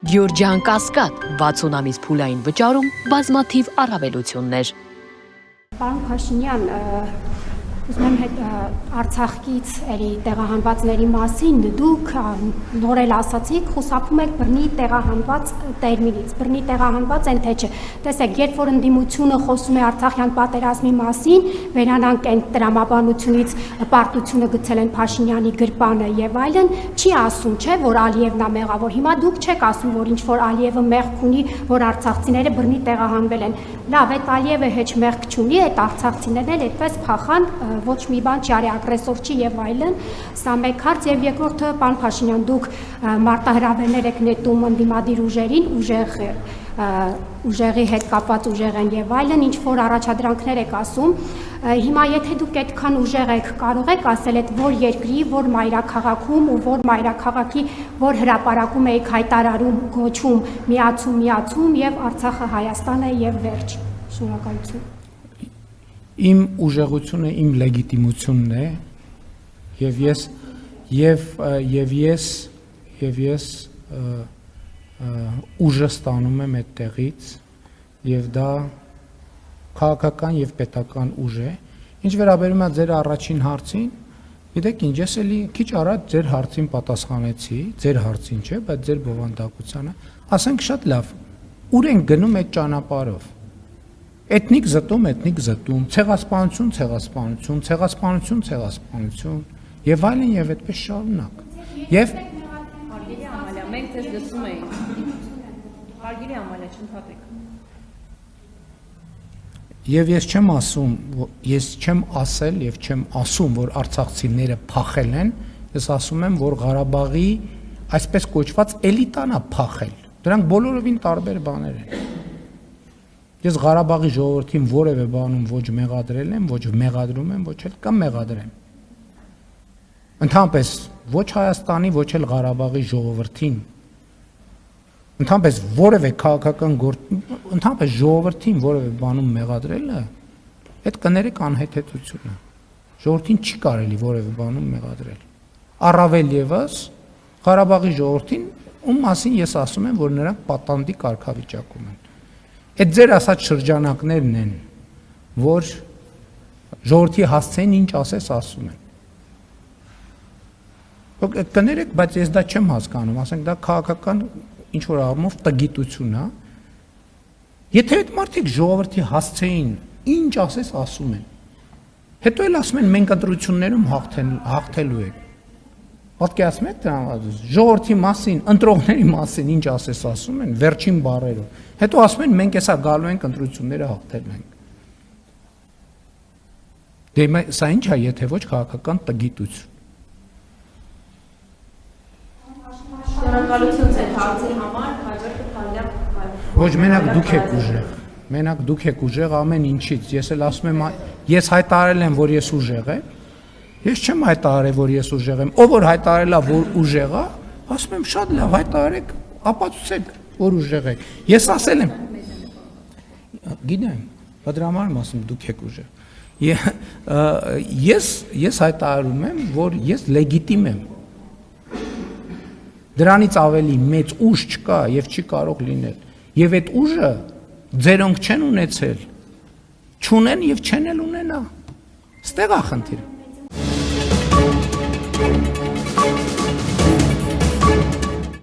Գյորջյան Կասկադ 60 ամիս փուլային վճարում բազմաթիվ առավելություններ։ Պարոն Փաշինյան, ուզում եմ հետ Արցախից էլի տեղահանվածների մասին դուք նոր էլ ասացիք, խուսափում եք բռնի տեղահանված տերմինից, բռնի տեղահանված են թե չէ։ Տեսեք, երբ որ ընդդիմությունը խոսում է Արցախյան պատերազմի մասին, վերանանք այն տրամաբանությունից պարտությունը գցել են Փաշինյանի գրպանը եւ այլն, չի ասում, չէ, որ Ալիևն է մեղավոր։ Հիմա դուք չեք ասում, որ ինչ որ Ալիևը մեղք ունի, որ արցախցիները բռնի տեղահանվել են։ Լավ, այդ Ալիևը հեչ մեղք չունի, այդ արցախցիներն էլ այդպես փախան, ոչ մի բան չի արի, ագրեսոր չի եւ այլն։ Սա մեկ հարց եւ երկրորդը, պարոն Փաշինյան, դուք մարտահրավերներ եք նետում ընդդիմադիր ուժերին, ուժեղի հետ կապված ուժեղ են եւ այլն, ինչ որ առաջադրանքներ եք ասում։ Հիմա եթե դուք այդքան ուժեղ եք, կարող եք ասել այդ որ երկրի, որ մայրաքաղաքում ու որ մայրաքաղաքի որ հրապարակում եք հայտարարում, գոչում, միացում եւ Արցախը Հայաստան է եւ վերջ։ Շնորհակալություն։ Իմ ուժեղությունը իմ լեգիտիմությունն է եւ ես ուժը ստանում եմ այդտեղից եւ դա քաղաքական եւ պետական ուժ է։ Ինչ վերաբերում է ձեր առաջին հարցին, գիտեք ինչ, ես էլի քիչ առաջ ձեր հարցին պատասխանեցի, ձեր հարցին չէ, բայց ձեր բովանդակությանը, ասենք շատ լավ, ուր են գնում այդ ճանապարհով։ Էթնիկ զտում, ցեղասպանություն, եւ այլն եւ այդպես շարունակ։ Եվ Հարգելի Ամալիա, մենք ձեզ լսում ենք։ Հարգելի Ամալիա, չընդհատեք։ Եվ ես չեմ ասել եւ չեմ ասում, որ արցախցիները փախել են, ես ասում եմ, որ Ղարաբաղի այսպես կոչված էլիտան է փախել։ Դրանք բոլորովին տարբեր բաներ են։ Ես Ղարաբաղի ժողովրդին որևէ բանում ոչ մեղադրել եմ, ոչ մեղադրում եմ, ոչ էլ կամ մեղադրեմ։ Ընդհանրապես ոչ Հայաստանի, ոչ էլ Ղարաբաղի ժողովրդին, ընդհանրապես որևէ քաղաքական ընդհանրապես ժողովրդին որևէ բանում մեղադրելը, այդ կներեք անհեթեթություն է։ Ժողովրդին չի կարելի որևէ բանում մեղադրել։ Առավել եւս Ղարաբաղի ժողովրդին, ում մասին ես ասում եմ, որ նրանք պատանդի կարգավիճակում են։ Այդ ձեր ասած շրջանակներն են, որ ժողովրդի հասցեն ինչ ասես ասում են։ Կներեք, բայց ես դա չեմ հասկանում, ասենք դա քաղաքական ինչ որ առումով տգիտություն է։ Եթե այդ մարդիկ ժողովրդի հասցեին ինչ ասես ասում են, հետո էլ ասում են մենք ընտրություններում հաղթելու ենք։ Պատկերացնում եք դրան, ժողովրդի մասին, ընտրողների մասին ինչ ասես ասում են, վերջին բառերով։ Հետո ասում են մենք հեսա գալու ենք ընտրությունները հաղթելու ենք։ Դե սա ինչ է, եթե ոչ քաղաքական տգիտություն։ Շնորհակալություն ձեր հարցի համար, հաջորդը Փալիա։ Ոչ մենակ դուք եք ուժեղ։ Մենակ դուք եք ուժեղ ամեն ինչից։ Ես էլ ասում եմ, ես հայտարարել եմ, որ ես ուժեղ եմ։ Ես չեմ հայտարարել, որ ես ուժեղ եմ։ Ով որ հայտարարել է, որ ուժեղ է, ասում եմ շատ լավ, հայտարարեք, ապացուցեք, որ ուժեղ եք։ Ես ասել եմ։ Գիտեմ, դա դրա համար եմ ասում դուք եք ուժեղ։ Ես հայտարարում եմ, որ ես լեգիտիմ եմ։ Դրանից ավելի մեծ ուժ չկա եւ չի կարող լինել։ Եվ այդ ուժը ձերոնք չեն ունեցել, չունեն եւ չեն էլ ունենա։ Ստեղ է խնդիրը։